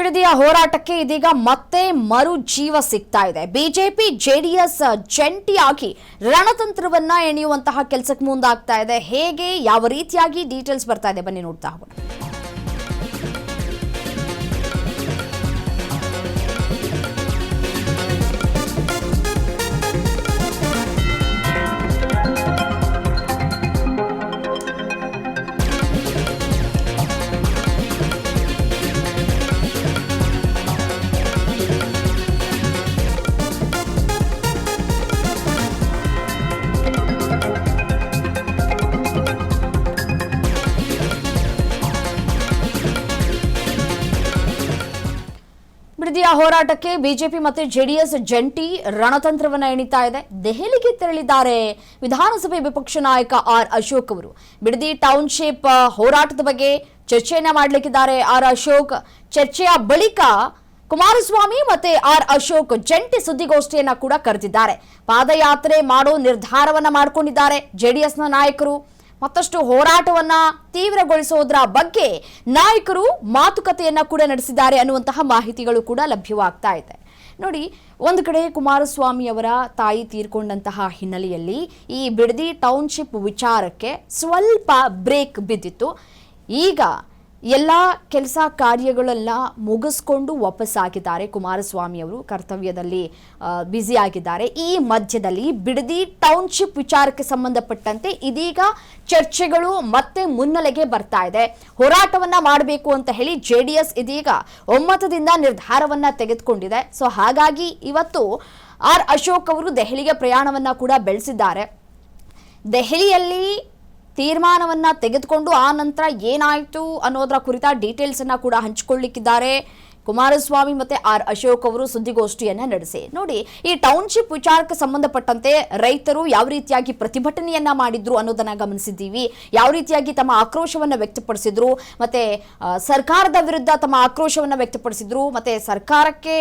ಬಿಡದಿಯ ಹೋರಾಟಕ್ಕೆ ಇದೀಗ ಮತ್ತೆ ಮರು ಜೀವ ಸಿಗ್ತಾ ಇದೆ. ಬಿಜೆಪಿ ಜೆಡಿಎಸ್ ಜಂಟಿಯಾಗಿ ರಣತಂತ್ರವನ್ನ ಎಣೆಯುವಂತಹ ಕೆಲಸಕ್ಕೆ ಮುಂದಾಗ್ತಾ ಇದೆ. ಹೇಗೆ ಯಾವ ರೀತಿಯಾಗಿ ಡೀಟೇಲ್ಸ್ ಬರ್ತಾ ಇದೆ ಬನ್ನಿ ನೋಡ್ತಾ ಹೋಗೋಣ. ಬಿಡದಿಯ ಹೋರಾಟಕ್ಕೆ ಬಿಜೆಪಿ ಮತ್ತು ಜೆಡಿಎಸ್ ಜಂಟಿ ರಣತಂತ್ರವನ್ನ ಎಣಿತಾ ಇದೆ. ದೆಹಲಿಗೆ ತೆರಳಿದ್ದಾರೆ ವಿಧಾನಸಭೆ ವಿಪಕ್ಷ ನಾಯಕ ಆರ್ ಅಶೋಕ್ ಅವರು. ಬಿಡದಿ ಟೌನ್ಶಿಪ್ ಹೋರಾಟದ ಬಗ್ಗೆ ಚರ್ಚೆಯನ್ನ ಮಾಡಲಿಕ್ಕಿದ್ದಾರೆ ಆರ್ ಅಶೋಕ್. ಚರ್ಚೆಯ ಬಳಿಕ ಕುಮಾರಸ್ವಾಮಿ ಮತ್ತೆ ಆರ್ ಅಶೋಕ್ ಜಂಟಿ ಸುದ್ದಿಗೋಷ್ಠಿಯನ್ನ ಕೂಡ ಕರೆದಿದ್ದಾರೆ. ಪಾದಯಾತ್ರೆ ಮಾಡೋ ನಿರ್ಧಾರವನ್ನ ಮಾಡಿಕೊಂಡಿದ್ದಾರೆ ಜೆಡಿಎಸ್ನ ನಾಯಕರು. ಮತ್ತಷ್ಟು ಹೋರಾಟವನ್ನ ತೀವ್ರಗೊಳಿಸೋದ್ರ ಬಗ್ಗೆ ನಾಯಕರು ಮಾತುಕತೆಯನ್ನ ಕೂಡ ನಡೆಸಿದ್ದಾರೆ ಅನ್ನುವಂತಹ ಮಾಹಿತಿಗಳು ಕೂಡ ಲಭ್ಯವಾಗ್ತಾ ಇದೆ. ನೋಡಿ, ಒಂದು ಕಡೆ ಕುಮಾರಸ್ವಾಮಿ ಅವರ ತಾಯಿ ತೀರ್ಕೊಂಡಂತಹ ಹಿನ್ನೆಲೆಯಲ್ಲಿ ಈ ಬಿಡದಿ ಟೌನ್ಶಿಪ್ ವಿಚಾರಕ್ಕೆ ಸ್ವಲ್ಪ ಬ್ರೇಕ್ ಬಿದ್ದಿತ್ತು. ಈಗ ಎಲ್ಲ ಕೆಲಸ ಕಾರ್ಯಗಳೆಲ್ಲ ಮುಗಿಸ್ಕೊಂಡು ವಾಪಸ್ಸಾಗಿದ್ದಾರೆ ಕುಮಾರಸ್ವಾಮಿ ಅವರು. ಕರ್ತವ್ಯದಲ್ಲಿ ಬ್ಯುಸಿ ಆಗಿದ್ದಾರೆ. ಈ ಮಧ್ಯದಲ್ಲಿ ಬಿಡದಿ ಟೌನ್ಶಿಪ್ ವಿಚಾರಕ್ಕೆ ಸಂಬಂಧಪಟ್ಟಂತೆ ಇದೀಗ ಚರ್ಚೆಗಳು ಮತ್ತೆ ಮುನ್ನೆಲೆಗೆ ಬರ್ತಾ ಇದೆ. ಹೋರಾಟವನ್ನ ಮಾಡಬೇಕು ಅಂತ ಹೇಳಿ ಜೆಡಿಎಸ್ ಇದೀಗ ಒಮ್ಮತದಿಂದ ನಿರ್ಧಾರವನ್ನ ತೆಗೆದುಕೊಂಡಿದೆ. ಸೊ ಹಾಗಾಗಿ ಇವತ್ತು ಆರ್ ಅಶೋಕ್ ಅವರು ದೆಹಲಿಗೆ ಪ್ರಯಾಣವನ್ನ ಕೂಡ ಬೆಳೆಸಿದ್ದಾರೆ. ದೆಹಲಿಯಲ್ಲಿ ತೀರ್ಮಾನವನ್ನ ತೆಗೆದುಕೊಂಡು ಆ ನಂತರ ಏನಾಯಿತು ಅನ್ನೋದರ ಕುರಿತ ಡೀಟೇಲ್ಸ್ ಅನ್ನ ಕೂಡ ಹಂಚಿಕೊಳ್ಳಿಕ್ಕಿದ್ದಾರೆ ಕುಮಾರಸ್ವಾಮಿ ಮತ್ತೆ ಆರ್ ಅಶೋಕ್ ಅವರು ಸುದ್ದಿಗೋಷ್ಠಿಯನ್ನ ನಡೆಸಿ. ನೋಡಿ, ಈ ಟೌನ್ಶಿಪ್ ವಿಚಾರಕ್ಕೆ ಸಂಬಂಧಪಟ್ಟಂತೆ ರೈತರು ಯಾವ ರೀತಿಯಾಗಿ ಪ್ರತಿಭಟನೆಯನ್ನ ಮಾಡಿದ್ರು ಅನ್ನೋದನ್ನ ಗಮನಿಸಿದ್ದೀವಿ. ಯಾವ ರೀತಿಯಾಗಿ ತಮ್ಮ ಆಕ್ರೋಶವನ್ನ ವ್ಯಕ್ತಪಡಿಸಿದ್ರು, ಮತ್ತೆ ಸರ್ಕಾರದ ವಿರುದ್ಧ ತಮ್ಮ ಆಕ್ರೋಶವನ್ನ ವ್ಯಕ್ತಪಡಿಸಿದ್ರು, ಮತ್ತೆ ಸರ್ಕಾರಕ್ಕೆ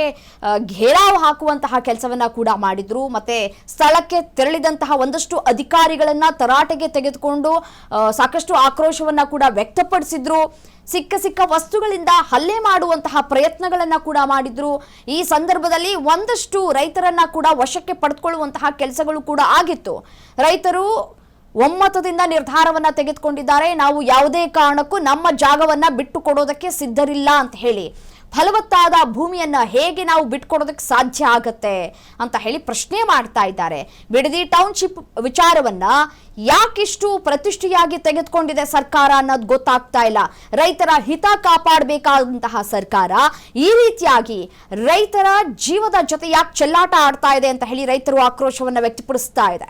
ಘೇರಾವ್ ಹಾಕುವಂತಹ ಕೆಲಸವನ್ನ ಕೂಡ ಮಾಡಿದ್ರು. ಮತ್ತೆ ಸ್ಥಳಕ್ಕೆ ತೆರಳಿದಂತಹ ಒಂದಷ್ಟು ಅಧಿಕಾರಿಗಳನ್ನ ತರಾಟೆಗೆ ತೆಗೆದುಕೊಂಡು ಸಾಕಷ್ಟು ಆಕ್ರೋಶವನ್ನ ಕೂಡ ವ್ಯಕ್ತಪಡಿಸಿದ್ರು. ಸಿಕ್ಕ ವಸ್ತುಗಳಿಂದ ಹಲ್ಲೆ ಮಾಡುವಂತಹ ಪ್ರಯತ್ನಗಳನ್ನ ಕೂಡ ಮಾಡಿದ್ರು. ಈ ಸಂದರ್ಭದಲ್ಲಿ ಒಂದಷ್ಟು ರೈತರನ್ನ ಕೂಡ ವಶಕ್ಕೆ ಪಡೆದುಕೊಳ್ಳುವಂತಹ ಕೆಲಸಗಳು ಕೂಡ ಆಗಿತ್ತು. ರೈತರು ಒಮ್ಮತದಿಂದ ನಿರ್ಧಾರವನ್ನ ತೆಗೆದುಕೊಂಡಿದ್ದಾರೆ. ನಾವು ಯಾವುದೇ ಕಾರಣಕ್ಕೂ ನಮ್ಮ ಜಾಗವನ್ನ ಬಿಟ್ಟು ಕೊಡೋದಕ್ಕೆ ಸಿದ್ಧರಿಲ್ಲ ಅಂತ ಹೇಳಿ, ಫಲವತ್ತಾದ ಭೂಮಿಯನ್ನ ಹೇಗೆ ನಾವು ಬಿಟ್ಕೊಡೋದಕ್ಕೆ ಸಾಧ್ಯ ಆಗತ್ತೆ ಅಂತ ಹೇಳಿ ಪ್ರಶ್ನೆ ಮಾಡ್ತಾ ಇದ್ದಾರೆ. ಬಿಡದಿ ಟೌನ್ಶಿಪ್ ವಿಚಾರವನ್ನ ಯಾಕಿಷ್ಟು ಪ್ರತಿಷ್ಠೆಯಾಗಿ ತೆಗೆದುಕೊಂಡಿದೆ ಸರ್ಕಾರ ಅನ್ನೋದು ಗೊತ್ತಾಗ್ತಾ ಇಲ್ಲ. ರೈತರ ಹಿತ ಕಾಪಾಡಬೇಕಾದಂತಹ ಸರ್ಕಾರ ಈ ರೀತಿಯಾಗಿ ರೈತರ ಜೀವದ ಜೊತೆ ಯಾಕೆ ಚೆಲ್ಲಾಟ ಆಡ್ತಾ ಇದೆ ಅಂತ ಹೇಳಿ ರೈತರು ಆಕ್ರೋಶವನ್ನ ವ್ಯಕ್ತಪಡಿಸ್ತಾ ಇದೆ.